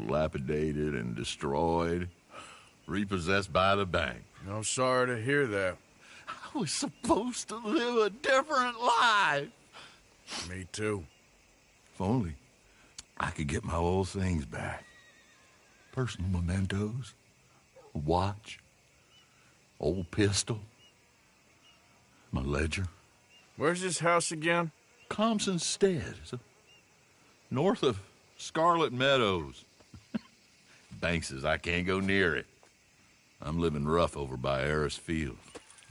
dilapidated and destroyed, repossessed by the bank. I'm sorry to hear that. I was supposed to live a different life. Me too. If only I could get my old things back. Personal mementos, a watch, old pistol, my ledger. Where's this house again? Compson Stead, north of Scarlet Meadows. Bank says I can't go near it. I'm living rough over by Harris Field.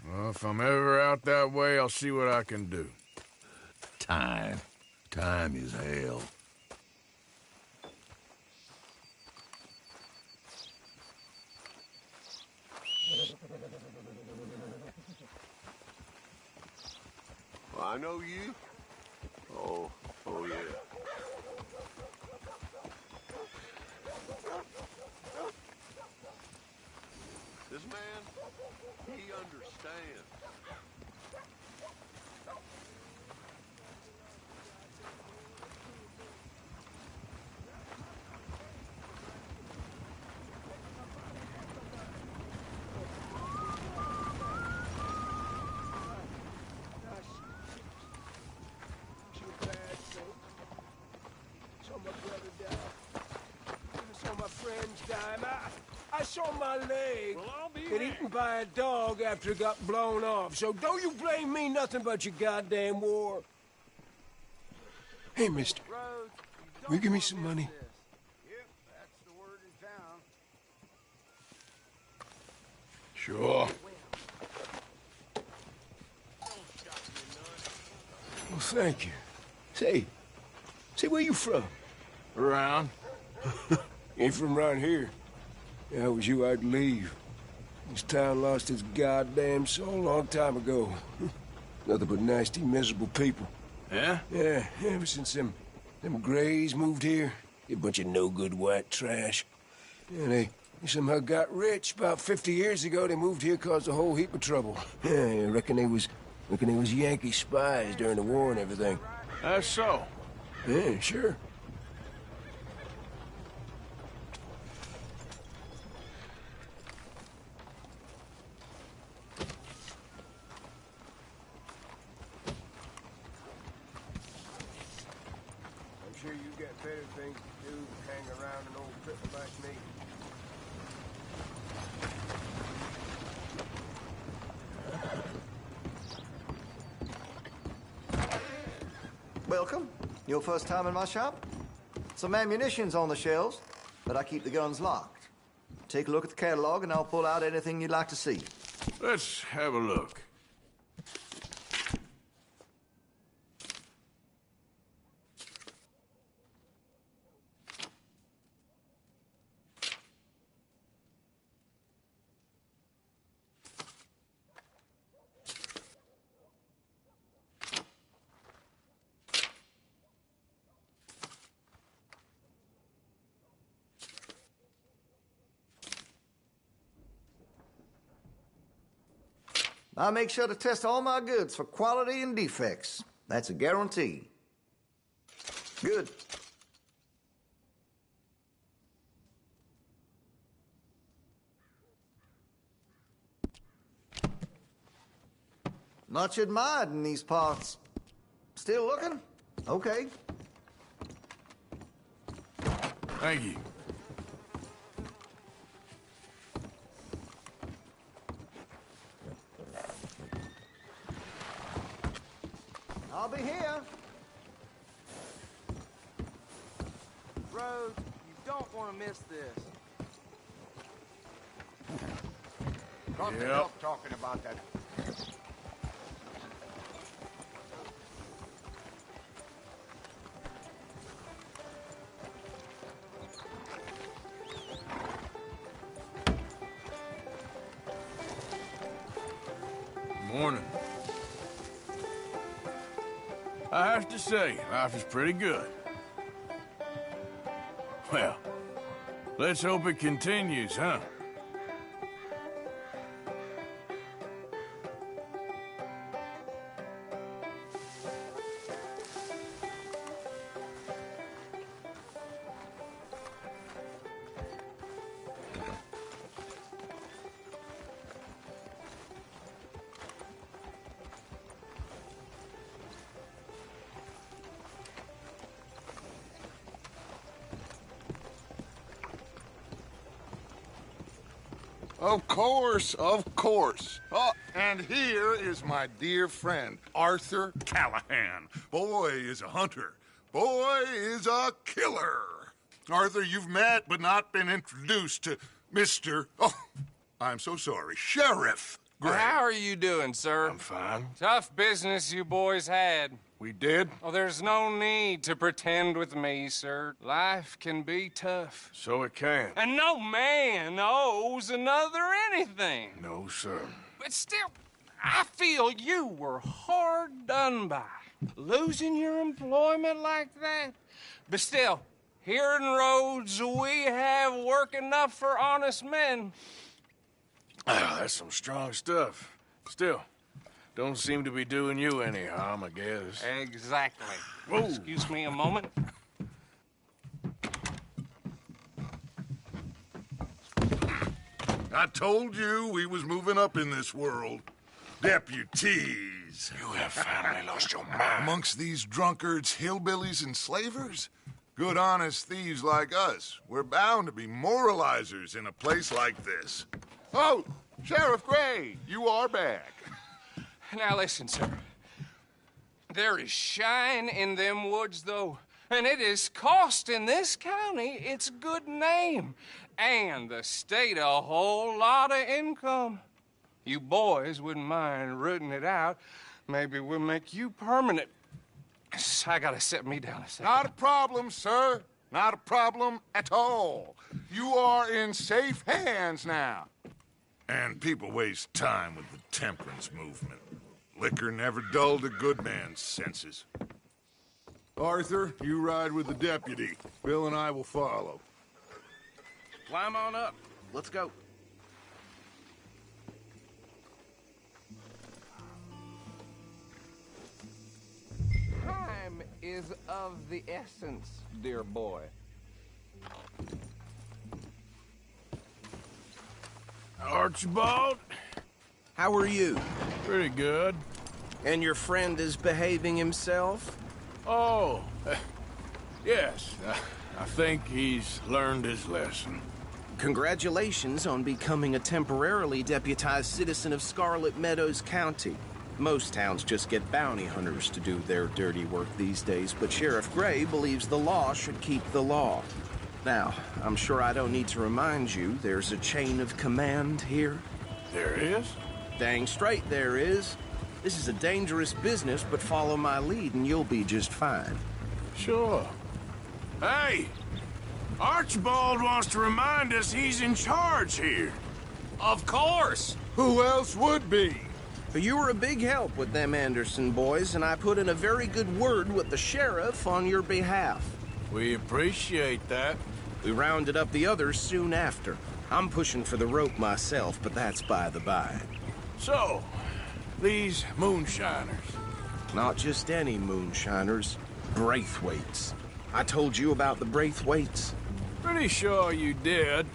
Well, if I'm ever out that way, I'll see what I can do. Time. Time is hell. Well, I know you. Oh yeah. This man, he understands. I saw my leg Well, I'll be get eaten by a dog after it got blown off. So don't you blame me nothing but your goddamn war. Hey, mister. Will you give me some money? Yep, that's the word in town. Sure. Well, thank you. Say, where you from? Around. Ain't from around here. If I was you, I'd leave. This town lost its goddamn soul a long time ago. Nothing but nasty, miserable people. Yeah? Yeah, ever since them Grays moved here, a bunch of no-good white trash. Yeah, they somehow got rich. About 50 years ago, they moved here, caused a whole heap of trouble. Yeah, I reckon they was Yankee spies during the war and everything. That's so. Yeah, sure. I'm sure you get better things to do than hang around an old cripple like me. Welcome. Your first time in my shop? Some ammunition's on the shelves, but I keep the guns locked. Take a look at the catalog and I'll pull out anything you'd like to see. Let's have a look. I make sure to test all my goods for quality and defects. That's a guarantee. Good. Much admired in these parts. Still looking? Okay. Thank you. I'll be here. Rose, you don't want to miss this. Got Yep. the help talking about that. Morning. I have to say, life is pretty good. Well, let's hope it continues, huh? Of course, of course. Oh, and here is my dear friend, Arthur Callahan. Boy is a hunter. Boy is a killer. Arthur, you've met but not been introduced to Mr. Oh, I'm so sorry, Sheriff Gray. How are you doing, sir? I'm fine. Tough business you boys had. We did? Oh, there's no need to pretend with me, sir. Life can be tough. So it can. And no man owes another anything. No, sir. But still, I feel you were hard done by. Losing your employment like that. But still, here in Rhodes, we have work enough for honest men. Ah, that's some strong stuff. Still, don't seem to be doing you any harm, I guess. Exactly. Whoa. Excuse me a moment. I told you we was moving up in this world. Deputies. You have finally lost your mind. Amongst these drunkards, hillbillies, and slavers? Good honest thieves like us. We're bound to be moralizers in a place like this. Oh, Sheriff Gray, you are back. Now listen, sir. There is shine in them woods, though, and it is costing this county its good name and the state a whole lot of income. You boys wouldn't mind rooting it out. Maybe we'll make you permanent. I gotta set me down a second. Not a problem, sir. Not a problem at all. You are in safe hands now. And people waste time with the temperance movement. Liquor never dulled a good man's senses. Arthur, you ride with the deputy. Bill and I will follow. Climb on up. Let's go. Time is of the essence, dear boy. Archibald? How are you? Pretty good. And your friend is behaving himself? Oh, yes. I think he's learned his lesson. Congratulations on becoming a temporarily deputized citizen of Scarlet Meadows County. Most towns just get bounty hunters to do their dirty work these days, but Sheriff Gray believes the law should keep the law. Now, I'm sure I don't need to remind you there's a chain of command here. There is? Dang straight there is. This is a dangerous business, but follow my lead and you'll be just fine. Sure. Hey! Archibald wants to remind us he's in charge here. Of course! Who else would be? You were a big help with them Anderson boys, and I put in a very good word with the sheriff on your behalf. We appreciate that. We rounded up the others soon after. I'm pushing for the rope myself, but that's by the by. So, these moonshiners. Not just any moonshiners, Braithwaites. I told you about the Braithwaites? Pretty sure you did.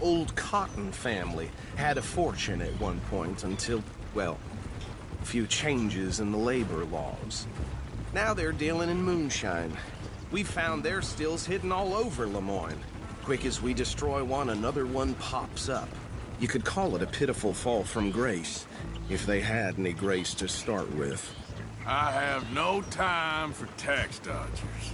Old Cotton family had a fortune at one point until, well, a few changes in the labor laws. Now they're dealing in moonshine. We found their stills hidden all over Lemoyne. Quick as we destroy one, another one pops up. You could call it a pitiful fall from grace, if they had any grace to start with. I have no time for tax dodgers.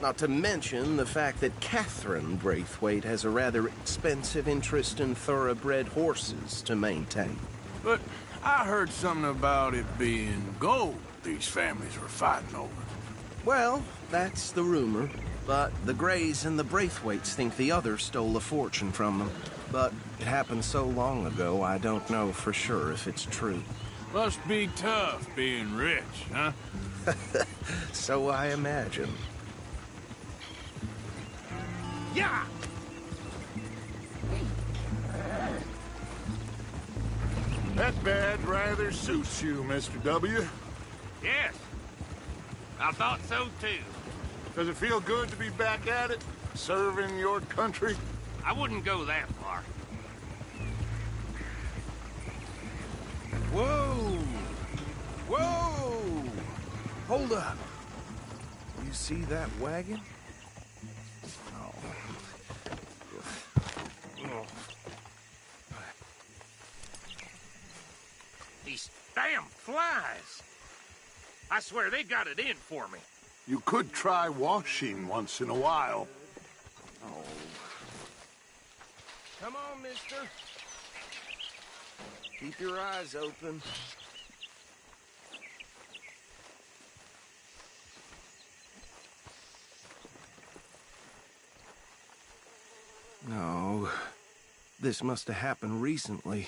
Not to mention the fact that Catherine Braithwaite has a rather expensive interest in thoroughbred horses to maintain. But I heard something about it being gold these families were fighting over. Well, that's the rumor. But the Grays and the Braithwaites think the other stole a fortune from them. But it happened so long ago, I don't know for sure if it's true. Must be tough being rich, huh? So I imagine. Yeah! That bed rather suits you, Mr. W. Yes. I thought so, too. Does it feel good to be back at it, serving your country? I wouldn't go that far. Whoa! Whoa! Hold up. You see that wagon? eyes. I swear they got it in for me. You could try washing once in a while. Oh. Come on, mister. Keep your eyes open. No. This must have happened recently.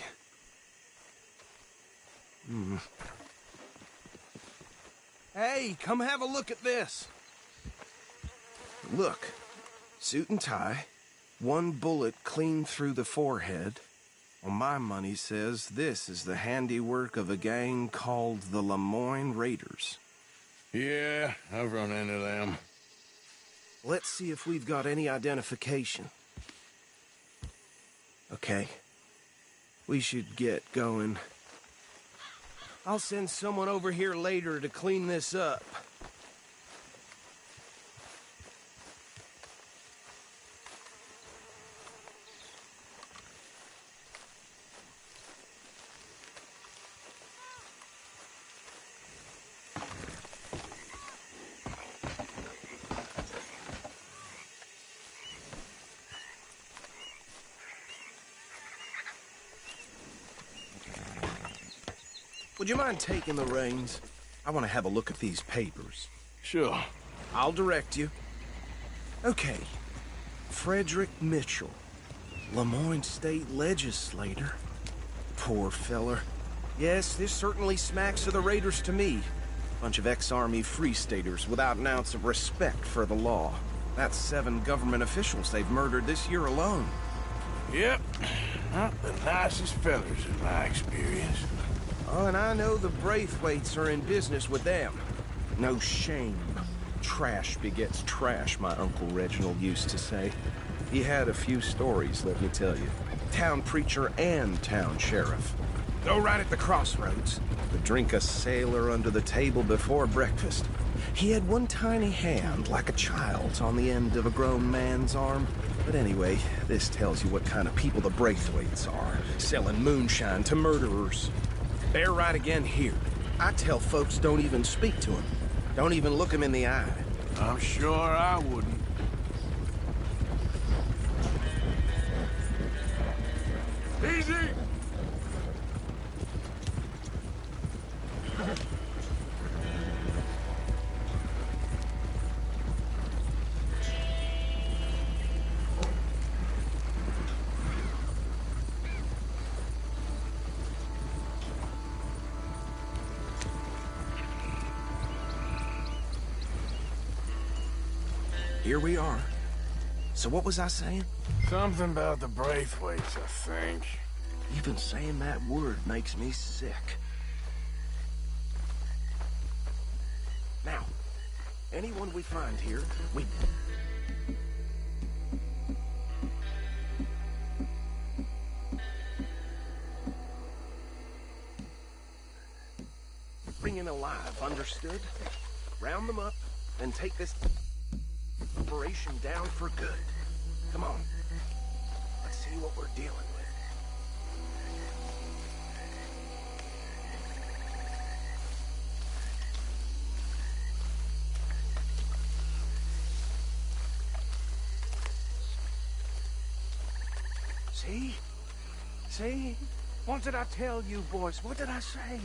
Hey, come have a look at this. Look. Suit and tie. One bullet clean through the forehead. Well, my money says this is the handiwork of a gang called the Lemoyne Raiders. Yeah, I've run into them. Let's see if we've got any identification. Okay. We should get going. I'll send someone over here later to clean this up. Would you mind taking the reins? I want to have a look at these papers. Sure. I'll direct you. Okay. Frederick Mitchell, Lemoyne State Legislator. Poor feller. Yes, this certainly smacks of the Raiders to me. Bunch of ex-Army Free Staters without an ounce of respect for the law. That's 7 government officials they've murdered this year alone. Yep. Not the nicest fellers in my experience. Oh, and I know the Braithwaites are in business with them. No shame. Trash begets trash, my Uncle Reginald used to say. He had a few stories, let me tell you. Town preacher and town sheriff. Go right at the crossroads. Would drink a sailor under the table before breakfast. He had one tiny hand, like a child's, on the end of a grown man's arm. But anyway, this tells you what kind of people the Braithwaites are. Selling moonshine to murderers. Bear right again here. I tell folks don't even speak to him. Don't even look him in the eye. I'm sure I wouldn't. Easy! Here we are. So what was I saying? Something about the Braithwaites, I think. Even saying that word makes me sick. Now, anyone we find here, we... bring in alive, understood? Round them up, and take this operation down for good. Come on. Let's see what we're dealing with. See? See? What did I tell you, boys? What did I say?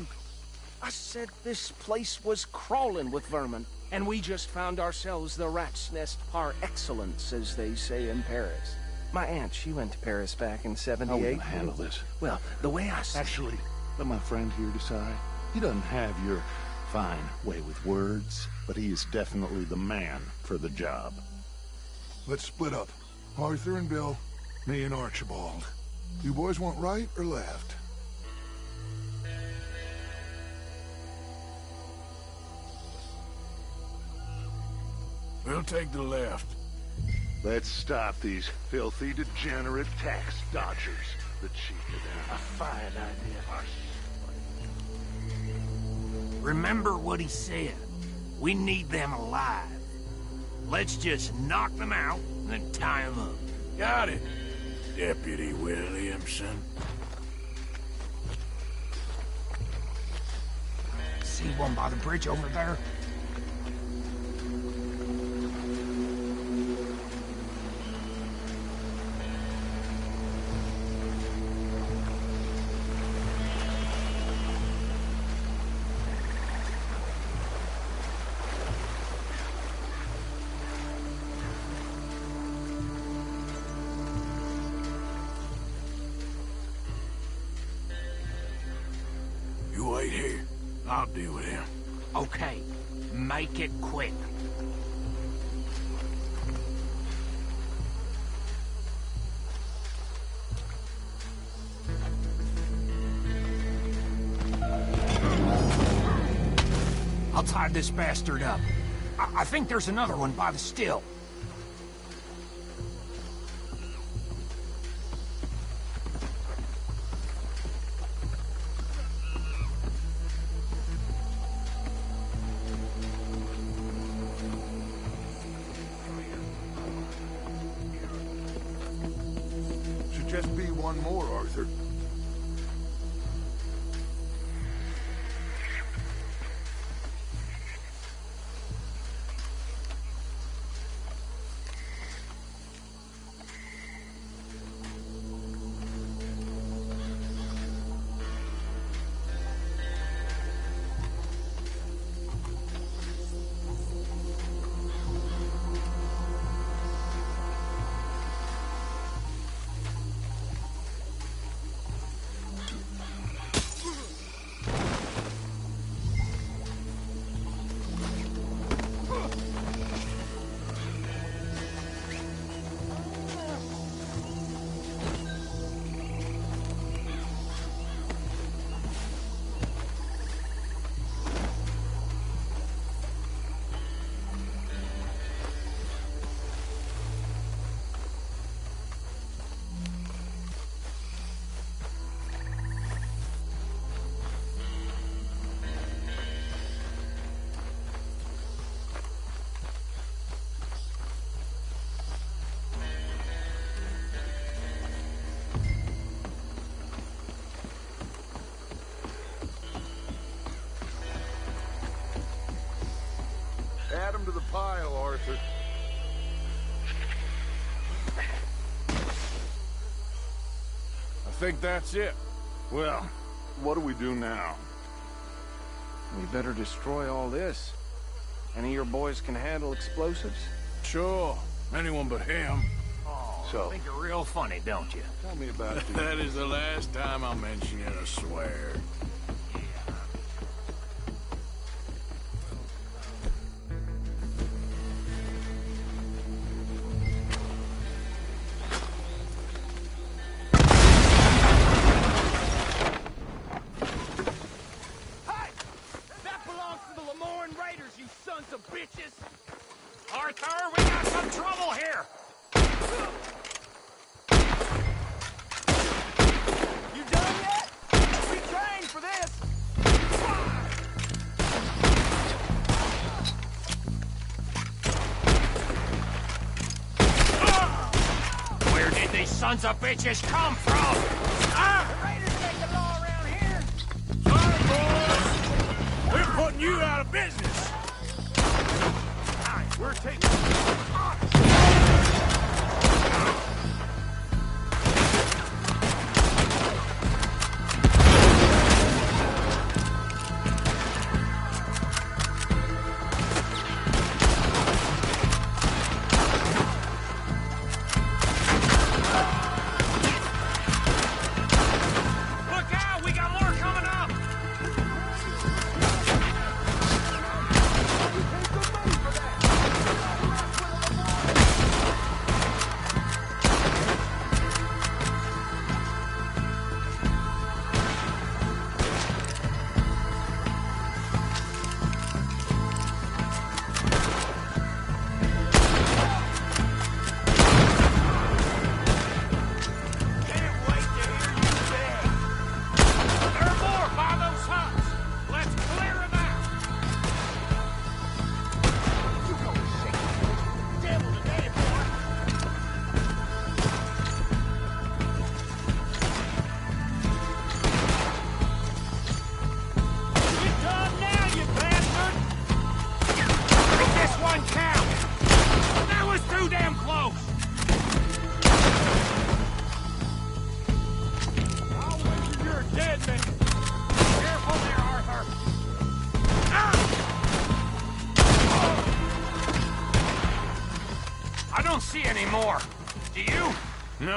I said this place was crawling with vermin, and we just found ourselves the rat's nest par excellence, as they say in Paris. My aunt, she went to Paris back in '78. How are we gonna handle this? Well, the way I see... Actually, let my friend here decide. He doesn't have your fine way with words, but he is definitely the man for the job. Let's split up. Arthur and Bill, me and Archibald. You boys want right or left? We'll take the left. Let's stop these filthy, degenerate tax dodgers. The chief of them. A fine idea. Remember what he said. We need them alive. Let's just knock them out and then tie them up. Got it, Deputy Williamson. See one by the bridge over there? You wait here. I'll deal with him. Okay, make it quick. I'll tie this bastard up. I think there's another one by the still. Should just be one more, Arthur. Add him to the pile, Arthur. I think that's it. Well, what do we do now? We better destroy all this. Any of your boys can handle explosives? Sure. Anyone but him. Oh, So- think you're real funny, don't you? Tell me about it. That is the last time I'll mention it, I swear. Arthur, we got some trouble here! You done yet? We trained for this. Where did these sons of bitches come from? The raiders make the law around here. Sorry, boys. We're putting you out of business. We're taking... Look out! We got more coming up!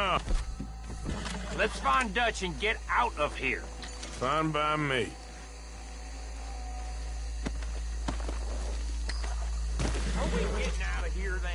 enough. Let's find Dutch and get out of here. Fine by me. Are we getting out of here, then?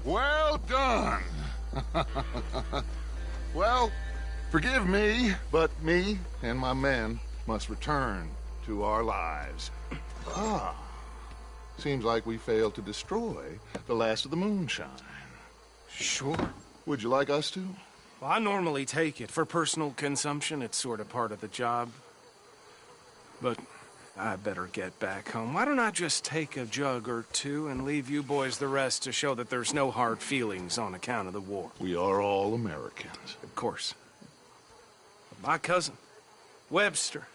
Well done. Well, forgive me, but me and my men must return to our lives. Ah, seems like we failed to destroy the last of the moonshine. Sure. Would you like us to? Well, I normally take it. For personal consumption, it's sort of part of the job. But I better get back home. Why don't I just take a jug or two and leave you boys the rest to show that there's no hard feelings on account of the war? We are all Americans. Of course. My cousin, Webster,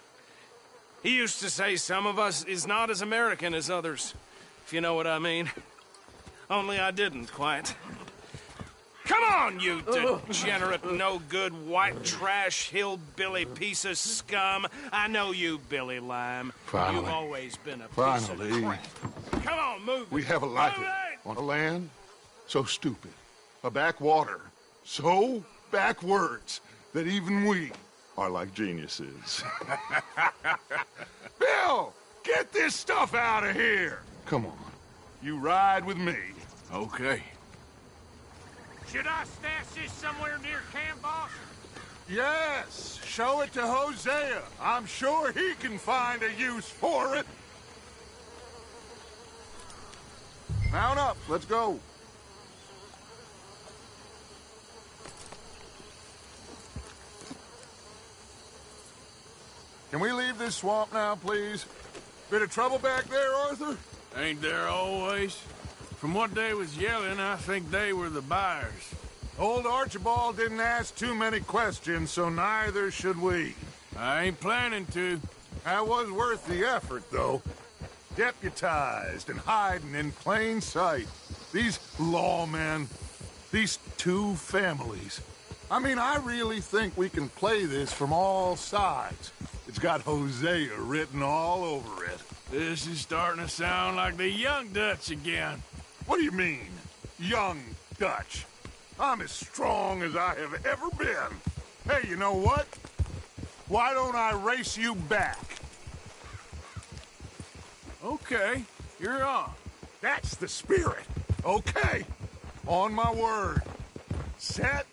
he used to say some of us is not as American as others, if you know what I mean. Only I didn't quite. Come on, you degenerate, no-good, white trash, hillbilly piece of scum. I know you, Billy Lime. Finally. You've always been a piece Finally. of crap. Come on, move it. We have a life Move it! on a land so stupid, a backwater so backwards that even we are like geniuses. Bill, get this stuff out of here. Come on, you ride with me. Okay. Should I stash this somewhere near camp, boss? Yes, show it to Hosea. I'm sure he can find a use for it. Mount up, let's go. Can we leave this swamp now, please? Bit of trouble back there, Arthur? Ain't there always? From what they was yelling, I think they were the buyers. Old Archibald didn't ask too many questions, so neither should we. I ain't planning to. That was worth the effort, though. Deputized and hiding in plain sight. These lawmen, these two families. I mean, I really think we can play this from all sides. It's got Hosea written all over it. This is starting to sound like the young Dutch again. What do you mean, young Dutch? I'm as strong as I have ever been. Hey, you know what? Why don't I race you back? Okay, you're on. That's the spirit. Okay, on my word. Set,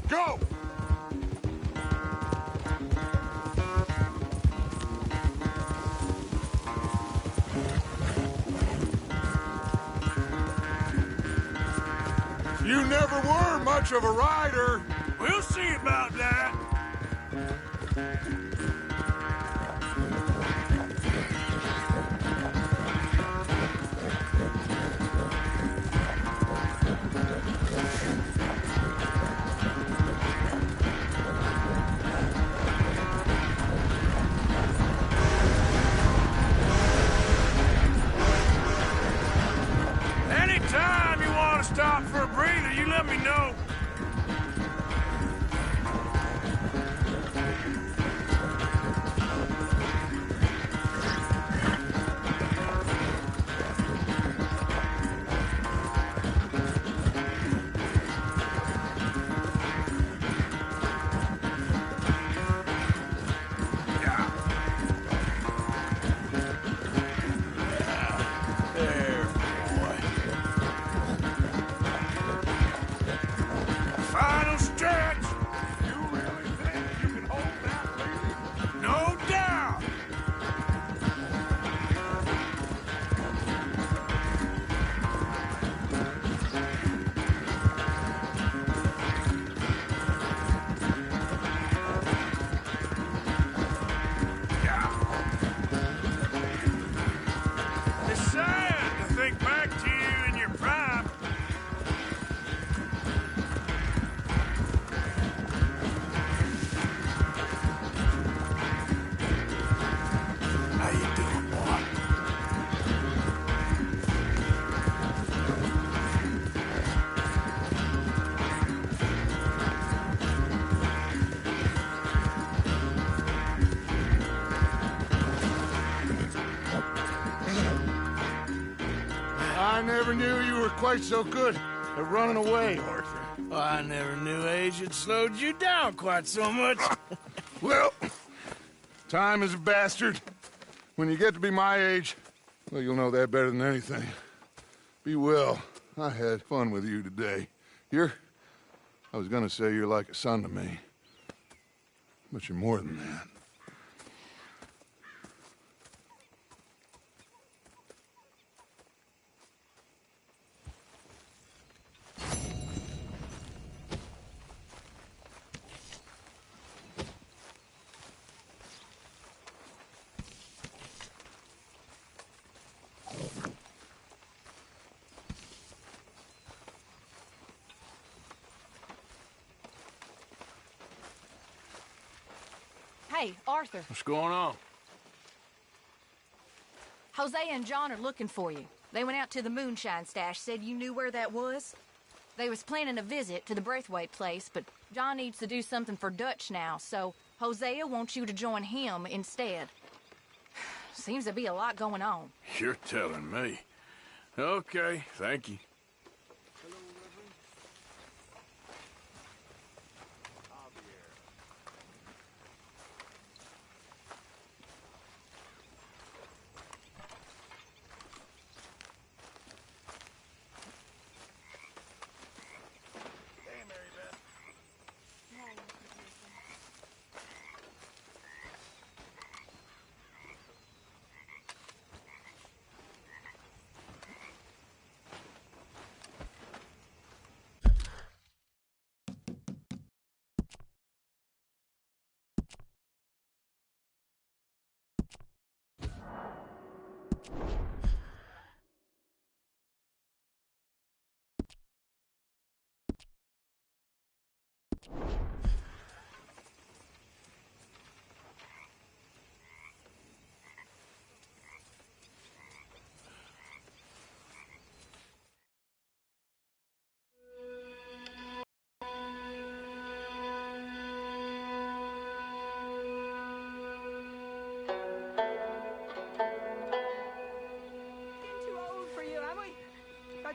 go! You never were much of a rider. We'll see about that. Anytime you want to stop for a breather, you let me know. There, boy. Final stretch. You really think you can hold that lead? No doubt. It's sad to think back to you in your prime. How you doing, boy? I never knew you were quite so good at running away, Arthur. I never knew age had slowed you down quite so much. Well, time is a bastard. When you get to be my age, well, you'll know that better than anything. Be well. I had fun with you today. I was gonna say you're like a son to me. But you're more than that. Hey, Arthur. What's going on? Jose and John are looking for you. They went out to the moonshine stash, said you knew where that was. They was planning a visit to the Braithwaite place, but John needs to do something for Dutch now, so Hosea wants you to join him instead. Seems to be a lot going on. You're telling me. Okay, thank you.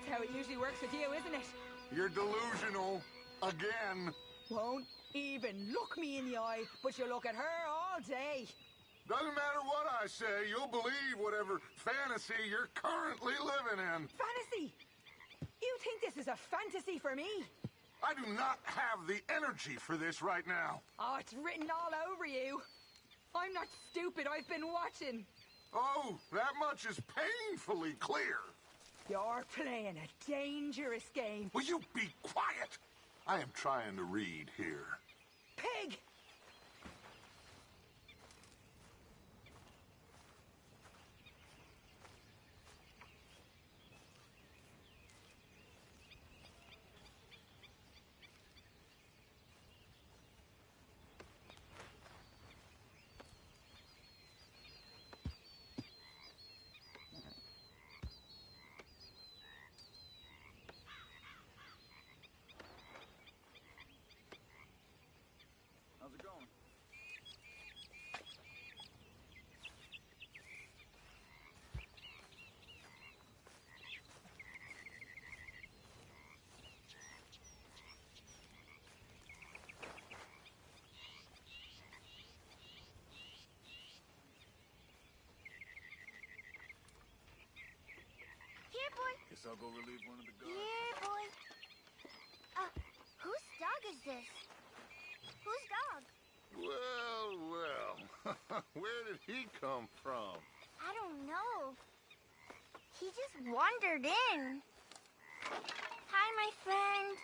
That's how it usually works with you, isn't it? You're delusional. Again. Won't even look me in the eye, but you look at her all day. Doesn't matter what I say, you'll believe whatever fantasy you're currently living in. Fantasy? You think this is a fantasy for me? I do not have the energy for this right now. Oh, it's written all over you. I'm not stupid, I've been watching. Oh, that much is painfully clear. You're playing a dangerous game. Will you be quiet? I am trying to read here. Pig! How's it going? Here, boy. Guess I'll go relieve one of the guards. Here, boy. Whose dog is this? Whose dog? Well. Where did he come from? I don't know. He just wandered in. Hi, my friend.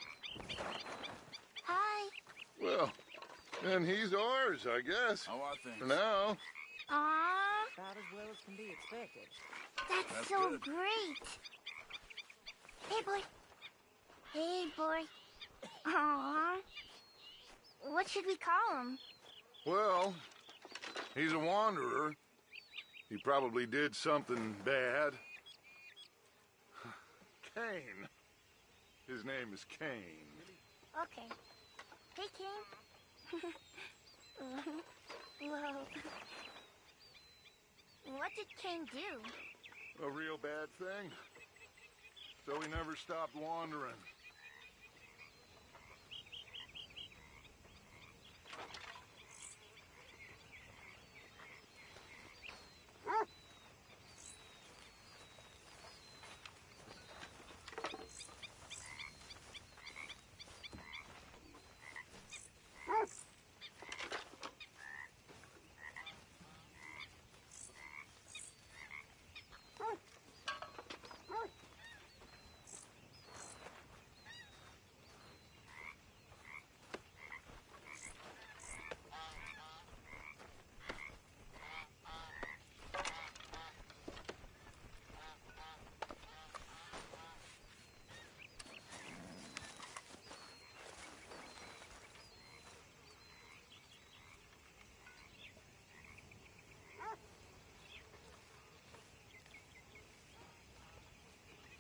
Hi. Well, then he's ours, I guess. How are things? For now. Aww. About as well as can be expected. That's so good. great. Hey, boy. Hey, boy. Aww. What should we call him? Well, he's a wanderer. He probably did something bad. Kane. His name is Kane. Okay. Hey, King. Whoa. What did King do? A real bad thing. So he never stopped wandering.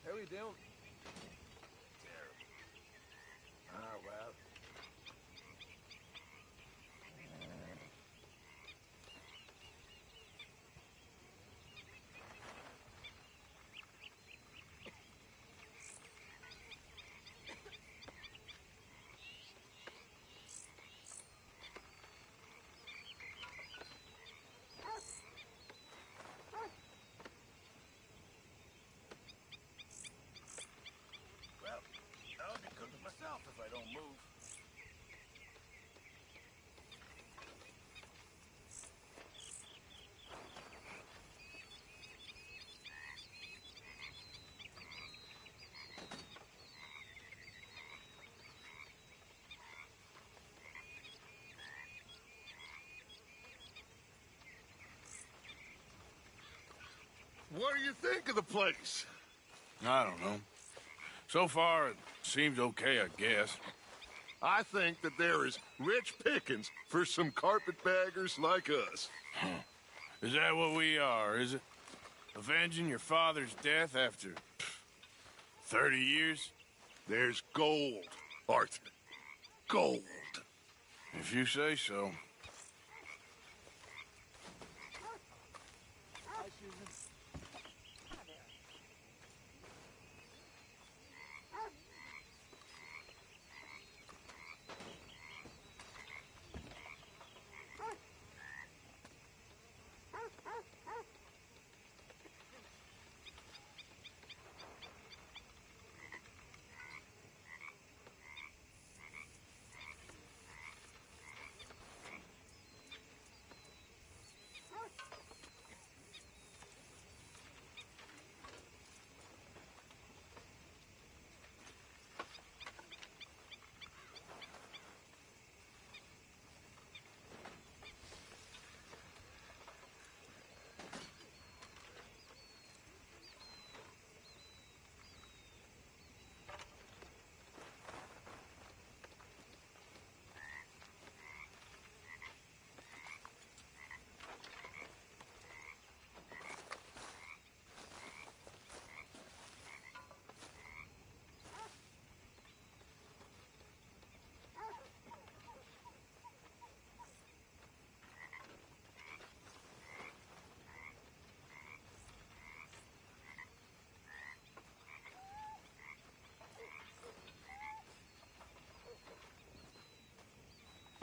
How we doing? Terrible. Ah, well. Well, I'll be cooking myself if I don't move. What do you think of the place? I don't know. So far, it seems okay, I guess. I think that there is rich pickings for some carpetbaggers like us. Is that what we are, is it? Avenging your father's death after 30 years? There's gold, Arthur. Gold. If you say so.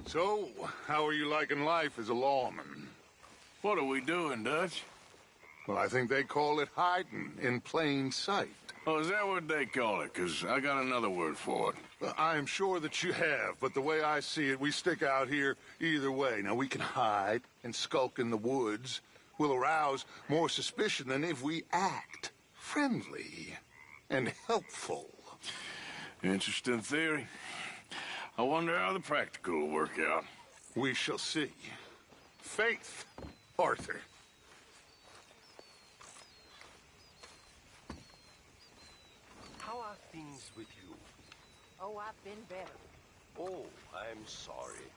So, how are you liking life as a lawman? What are we doing, Dutch? Well, I think they call it hiding in plain sight. Oh, is that what they call it? Because I got another word for it. Well, I am sure that you have, but the way I see it, we stick out here either way. Now, we can hide and skulk in the woods. We'll arouse more suspicion than if we act friendly and helpful. Interesting theory. I wonder how the practical will work out. We shall see. Faith, Arthur. How are things with you? Oh, I've been better. Oh, I'm sorry.